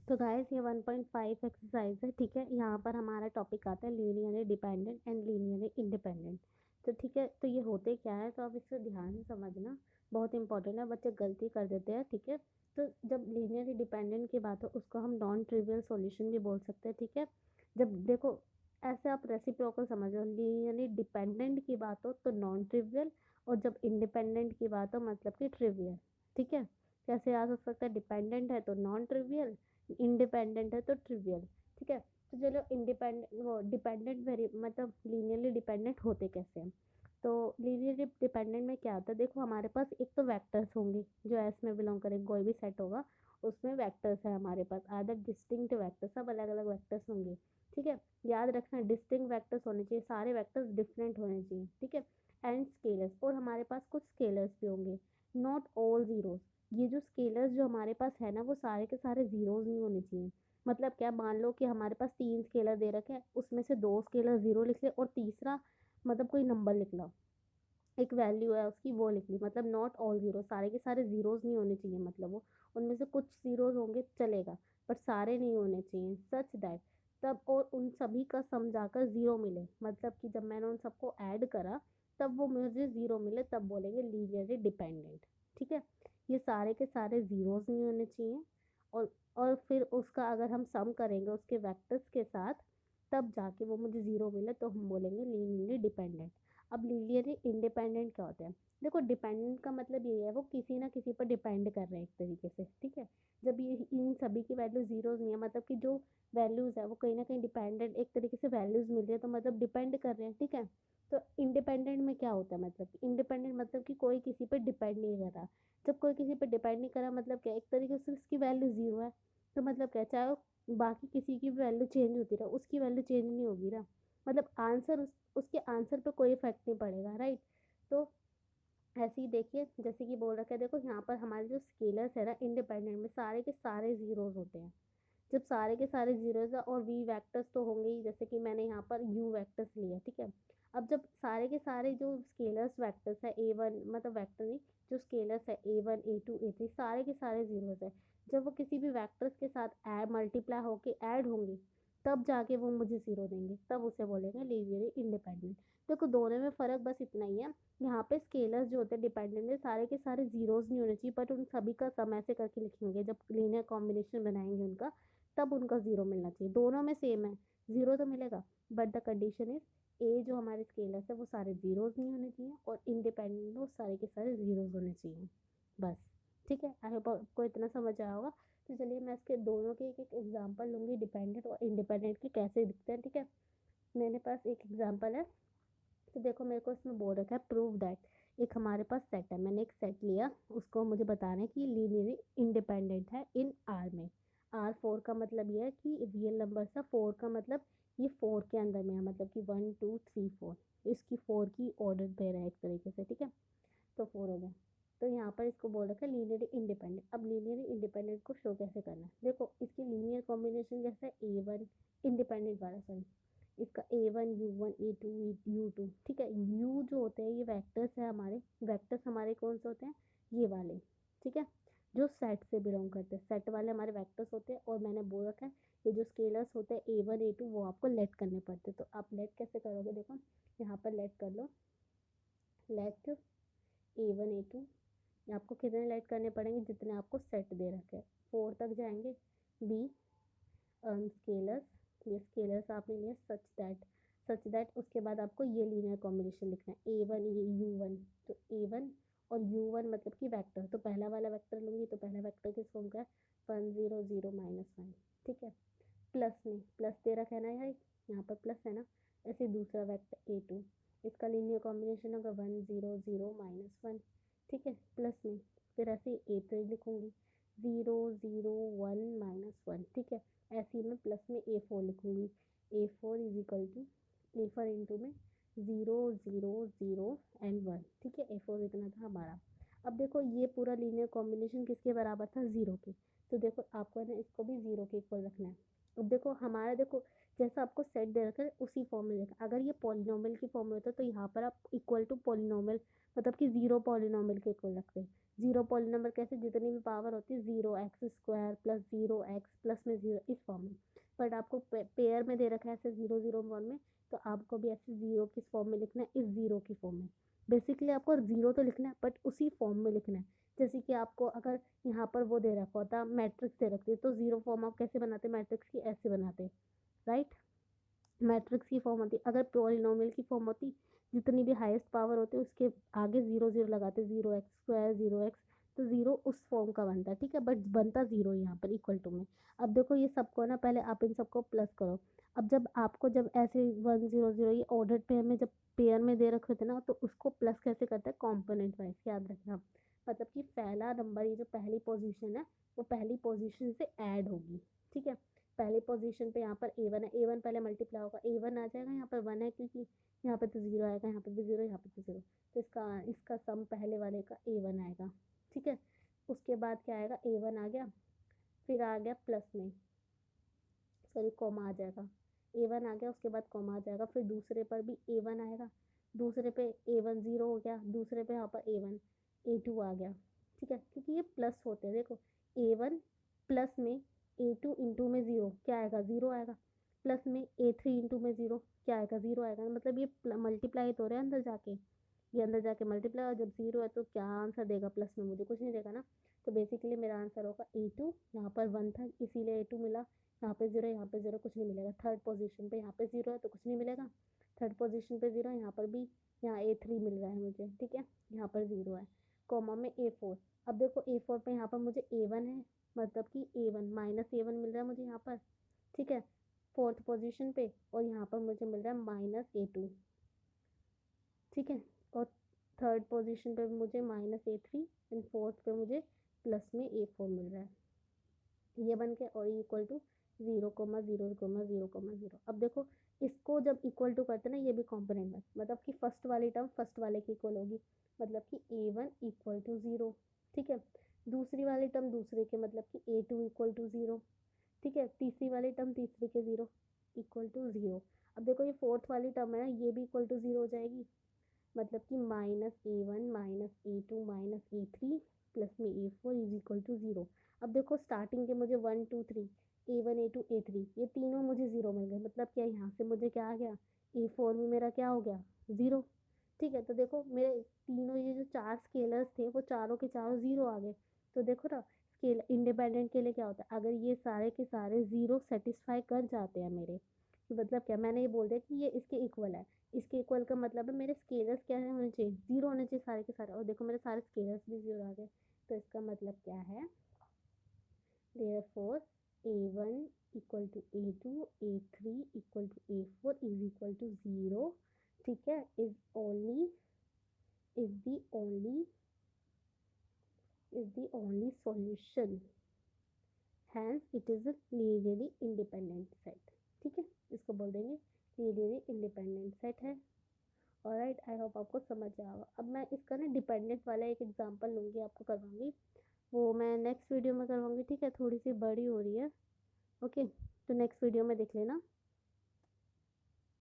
तो गाइस ये 1.5 एक्सरसाइज है, ठीक है। यहाँ पर हमारा टॉपिक आता है linearly dependent and linearly independent. तो ठीक है, तो ये होते क्या है, तो आप इसको ध्यान से समझना, बहुत इंपॉर्टेंट है। बच्चे गलती कर देते हैं, ठीक है। तो जब लीनियरली डिपेंडेंट की बात हो उसको हम नॉन ट्रिवियल सॉल्यूशन भी बोल सकते हैं, ठीक है। जब देखो, ऐसे आप रेसिप्रोकल समझो, लीनियरली डिपेंडेंट की बात हो तो नॉन ट्रिवियल, और जब इंडिपेंडेंट की बात हो मतलब कि ट्रिवियल, ठीक है। कैसे याद हो सकता है, डिपेंडेंट है तो नॉन ट्रिवियल, इंडिपेंडेंट है तो ट्रिवियल, ठीक है। तो चलो इंडिपेंडेंट वो डिपेंडेंट वेरी मतलब लीनियरली डिपेंडेंट होते कैसे हैं। तो लीनियरली डिपेंडेंट में क्या होता है, देखो हमारे पास एक तो वेक्टर्स होंगे जो एस में बिलोंग करेंगे, कोई भी सेट होगा उसमें वेक्टर्स है हमारे पास, आदर डिस्टिंक्ट वेक्टर्स, सब अलग अलग वेक्टर्स होंगे, ठीक है। याद रखना डिस्टिंक्ट वेक्टर्स होने चाहिए, सारे वेक्टर्स डिफरेंट होने चाहिए, ठीक है। एंड स्केलर्स, और हमारे पास कुछ स्केलर्स भी होंगे, नॉट ऑल जीरोस। ये जो स्केलर्स जो हमारे पास है ना, वो सारे के सारे जीरोज नहीं होने चाहिए। मतलब क्या, मान लो कि हमारे पास 3 स्केलर दे रखे हैं, उसमें से 2 स्केलर ज़ीरो लिख ले और तीसरा मतलब कोई नंबर लिख लो, एक वैल्यू है उसकी वो लिख ली, मतलब नॉट ऑल ज़ीरो, सारे के सारे ज़ीरोज़ नहीं होने चाहिए, मतलब वो उनमें से कुछ ज़ीरोज़ होंगे चलेगा, पर सारे नहीं होने चाहिए, सच दैट तब और उन सभी का सम जाकर ज़ीरो मिले, मतलब कि जब मैंने उन सबको ऐड करा तब वो मुझे ज़ीरो मिले, तब बोलेंगे लीनियरली डिपेंडेंट, ठीक है। ये सारे के सारे ज़ीरोज़ नहीं होने चाहिए, और फिर उसका अगर हम सम करेंगे उसके वेक्टर्स के साथ, तब जाके वो मुझे ज़ीरो मिले तो हम बोलेंगे लीनियरली डिपेंडेंट। अब लीनियरली इंडिपेंडेंट क्या होता है, देखो डिपेंडेंट का मतलब ये है वो किसी ना किसी पर डिपेंड कर रहे हैं एक तरीके से, ठीक है। जब ये इन सभी की वैल्यू जीरोज नहीं है, मतलब कि जो वैल्यूज है वो कहीं ना कहीं डिपेंडेंट एक तरीके से वैल्यूज मिल रही है, तो मतलब डिपेंड कर रहे हैं, ठीक है। तो इंडिपेंडेंट में क्या होता है, मतलब इंडिपेंडेंट मतलब कि कोई किसी पर डिपेंड नहीं कर रहा। जब कोई किसी पर डिपेंड नहीं कर रहा मतलब क्या, एक तरीके से उसकी वैल्यू जीरो है, तो मतलब क्या, चाहे वो बाकी किसी की वैल्यू चेंज होती रहे उसकी वैल्यू चेंज नहीं होगी ना, मतलब आंसर उसके आंसर पे कोई इफेक्ट नहीं पड़ेगा, राइट। तो ऐसे ही देखिए, जैसे कि बोल रखा है, देखो यहाँ पर हमारे जो स्केलर्स है ना इंडिपेंडेंट में सारे के सारे जीरोज होते हैं। जब सारे के सारे जीरोज है और वी वेक्टर्स तो होंगे ही, जैसे कि मैंने यहाँ पर यू वेक्टर्स लिया, ठीक है। अब जब सारे के सारे जो स्केलर्स वेक्टर्स है ए वन, मतलब वेक्टर नहीं, जो स्केलर्स है A one A two A three सारे के सारे जीरोज है, जब वो किसी भी वेक्टर्स के साथ ऐड मल्टीप्लाई होके ऐड होंगे, तब जाके वो मुझे जीरो देंगे, तब उसे बोलेंगे लीनियरली इंडिपेंडेंट। देखो दोनों में फ़र्क बस इतना ही है, यहाँ पे स्केलर्स जो होते हैं डिपेंडेंट है, सारे के सारे जीरोज नहीं होने चाहिए, बट उन सभी का सम ऐसे करके लिखेंगे जब लीनियर कॉम्बिनेशन बनाएंगे उनका, तब उनका ज़ीरो मिलना चाहिए, दोनों में सेम है, ज़ीरो तो मिलेगा, but the condition is a जो हमारे स्केलर्स है वो सारे ज़ीरोज़ नहीं होने चाहिए, और इंडिपेंडेंट वो सारे के सारे ज़ीरोज़ होने चाहिए, बस। ठीक है, आई होप आपको इतना समझ आया होगा। तो चलिए मैं इसके दोनों के एक एक एग्जांपल लूँगी, डिपेंडेंट और इंडिपेंडेंट के कैसे दिखते हैं, ठीक है। मेरे पास एक एग्जांपल है, तो देखो मेरे को इसमें बोल रखा है प्रूव दैट, एक हमारे पास सेट है, मैंने एक सेट लिया, उसको मुझे बताना है कि लीनियरली इंडिपेंडेंट है इन आर में। आर फोर का मतलब ये है कि रियल नंबर है, फोर का मतलब ये फोर के अंदर में है, मतलब कि वन टू थ्री फोर, इसकी फोर की ऑर्डर पेयर है एक तरीके से, ठीक है। तो फोर हो गया। तो यहाँ पर इसको बोल रखा है लीनियरली इंडिपेंडेंट। अब लीनियरली इंडिपेंडेंट को शो कैसे करना है, देखो इसकी लीनियर कॉम्बिनेशन जैसे ए वन इंडिपेंडेंट वाला, सॉरी इसका A one U one A two U two, ठीक है। यू जो होते हैं ये वेक्टर्स है हमारे, वेक्टर्स हमारे कौन से होते हैं, ये वाले, ठीक है, जो सेट से बिलोंग करते हैं, सेट वाले हमारे वेक्टर्स होते हैं। और मैंने बोल रखा है ये जो स्केलर्स होते हैं ए वन ए टू वो आपको लेट करने पड़ते हैं, तो आप लेट कैसे करोगे, देखो यहाँ पर लेट कर लो, let A one A two, आपको कितने लेट करने पड़ेंगे, जितने आपको सेट दे रखे हैं, फोर तक जाएंगे। बी स्केलर्स, ये स्केलर्स आपने लिया, सच दैट उसके बाद आपको ये लीनियर कॉम्बिनेशन लिखना है ए वन ये यू वन, तो ए वन और यू वन मतलब कि वेक्टर, तो पहला वाला वेक्टर लूँगी तो पहला वेक्टर किस फॉर्म का है, one zero zero minus one, ठीक है। प्लस में प्लस दे रखा है ना यार, यहाँ पर प्लस है ना, ऐसे दूसरा वेक्टर ए टू, इसका लीनियर कॉम्बिनेशन होगा one zero zero minus one, ठीक है, प्लस में फिर ऐसे ए थ्री लिखूँगी zero zero one minus one, ठीक है। ऐसे ही मैं प्लस में ए फोर लिखूँगी, A four is equal to A four into में zero zero zero and one, ठीक है। ए फोर इतना था हमारा। अब देखो ये पूरा लीनियर कॉम्बिनेशन किसके बराबर था, ज़ीरो के, तो देखो आपको है ना इसको भी ज़ीरो के इक्वल रखना है। अब देखो हमारा, देखो जैसा आपको सेट दे रखा है उसी फॉर्म में लिखा, अगर ये पॉलिनॉमियल की फॉर्म में होता तो यहाँ पर आप इक्वल टू पॉलिनॉमियल मतलब कि ज़ीरो पॉलिनॉमियल के इक्वल रखते हैं, जीरो पॉलिनॉमियल कैसे, जितनी भी पावर होती है 0x² प्लस 0x प्लस में 0 इस फॉर्म में। बट आपको पेयर में दे रखा है ऐसे 0 0 1 में, तो आपको भी ऐसे 0 किस फॉर्म में लिखना है, इस 0 की फॉर्म में। बेसिकली आपको 0 तो लिखना है बट उसी फॉर्म में लिखना है। जैसे कि आपको अगर यहाँ पर वो दे रखा होता, मैट्रिक्स दे रखती है, तो 0 फॉर्म आप कैसे बनाते, मैट्रिक्स की ऐसे बनाते, राइट। मैट्रिक्स की फॉर्म होती, अगर पॉलिनॉमियल की फॉर्म होती, जितनी भी हाईएस्ट पावर होती है उसके आगे 0 0 लगाते, 0x² 0x, तो 0 उस फॉर्म का बनता है, ठीक है, बट बनता 0 यहाँ पर इक्वल टू में। अब देखो ये सबको ना, पहले आप इन सबको प्लस करो। अब जब आपको जब ऐसे 1 0 0 ये ऑर्डर पेयर में जब पेयर में दे रखे होते ना, तो उसको प्लस कैसे करते हैं, कॉम्पोनेंट वाइज, याद रखना। मतलब कि पहला नंबर, ये जो पहली पोजीशन है वो पहली पोजीशन से ऐड होगी, ठीक है। पहली पोजीशन पे यहाँ पर A1 है, A1 पहले मल्टीप्लाई होगा, A1 आ जाएगा, यहाँ पर 1 है क्योंकि यहाँ पर तो 0 आएगा, यहाँ पर भी 0, यहाँ पर भी 0, तो इसका सम पहले वाले का A1 आएगा, ठीक है। उसके बाद क्या आएगा, A1 आ गया, फिर आ गया प्लस में, सॉरी कॉमा आ जाएगा, A1 आ गया, उसके बाद कॉमा आ जाएगा, फिर दूसरे पर भी A1 आएगा, दूसरे पे A1 0 हो गया, दूसरे पे यहाँ पर A1 A2 आ गया, ठीक है, क्योंकि ये प्लस होते हैं। देखो A1 प्लस में A2 इंटू में 0 क्या आएगा, 0 आएगा, प्लस में A3 इंटू में 0 क्या आएगा, 0 आएगा, मतलब ये मल्टीप्लाई तो हो रहा है अंदर जाके, ये अंदर जाके मल्टीप्लाई, और जब 0 है तो क्या आंसर देगा, प्लस में मुझे कुछ नहीं देगा ना। तो बेसिकली मेरा आंसर होगा A2, यहाँ पर 1 था इसीलिए A2 मिला, यहाँ पे 0, यहाँ पे 0, कुछ नहीं मिलेगा। थर्ड पोजीशन पे यहाँ पे 0 है तो कुछ नहीं मिलेगा, थर्ड पोजीशन पे 0 है, यहाँ पर भी, यहाँ A3 मिल रहा है मुझे, ठीक है, यहाँ पर 0 है, कॉमा में A4। अब देखो A4 पे यहाँ पर मुझे A1 है, मतलब कि A1 माइनस A1 मिल रहा है मुझे यहाँ पर, ठीक है, फोर्थ पोजीशन पे, और यहाँ पर मुझे मिल रहा है माइनस A2, ठीक है, और थर्ड पोजीशन पे मुझे माइनस A3 एंड फोर्थ पे मुझे प्लस में A4 मिल रहा है, ये बन के, और इक्वल टू 0 0 0 0। अब देखो इसको जब इक्वल टू करते हैं ना, ये भी कॉम्पोनेंट में, मतलब कि फर्स्ट वाली टर्म फर्स्ट वाले की इक्वल होगी, मतलब कि A1 इक्वल टू 0, ठीक है, दूसरी वाली टर्म दूसरे के, मतलब कि A2 इक्वल टू 0, ठीक है, तीसरी वाली टर्म तीसरे के 0 इक्वल टू 0। अब देखो ये फोर्थ वाली टर्म है ना, ये भी इक्वल टू 0 हो जाएगी, मतलब कि -A1 -A2 -A3 प्लस में A4 इज इक्वल टू 0। अब देखो स्टार्टिंग के मुझे 1 2 3 A1 A2 A3 ये तीनों मुझे 0 मिल गए, मतलब क्या यहाँ से मुझे क्या आ गया, A4 में मेरा क्या हो गया, 0, ठीक है। तो देखो मेरे तीनों ये जो चार स्केलर्स थे वो चारों के चारों 0 आ गए। तो देखो ना, स्केल इंडिपेंडेंट के लिए क्या होता है, अगर ये सारे के सारे 0 सेटिस्फाई कर जाते हैं मेरे, कि मतलब क्या, मैंने ये बोल दिया कि ये इसके इक्वल है, इसके इक्वल का मतलब है मेरे स्केलर्स क्या है, होने चाहिए 0 होने चाहिए सारे के सारे, और देखो मेरे सारे स्केलर्स भी 0 आ गए। तो इसका मतलब क्या है, therefore A1 equal to A2 A3 equal to A4 is equal to 0, ठीक है, is the only solution, hence it is a linearly independent set, ठीक है, इसको बोल देंगे linearly independent set है। ऑलराइट, आई होप आपको समझ आया होगा। अब मैं इसका ना डिपेंडेंट वाला एक एग्जांपल लूँगी, आपको करवाऊँगी, वो मैं नेक्स्ट वीडियो में करवाऊँगी, ठीक है, थोड़ी सी बड़ी हो रही है, ओके, तो नेक्स्ट वीडियो में देख लेना।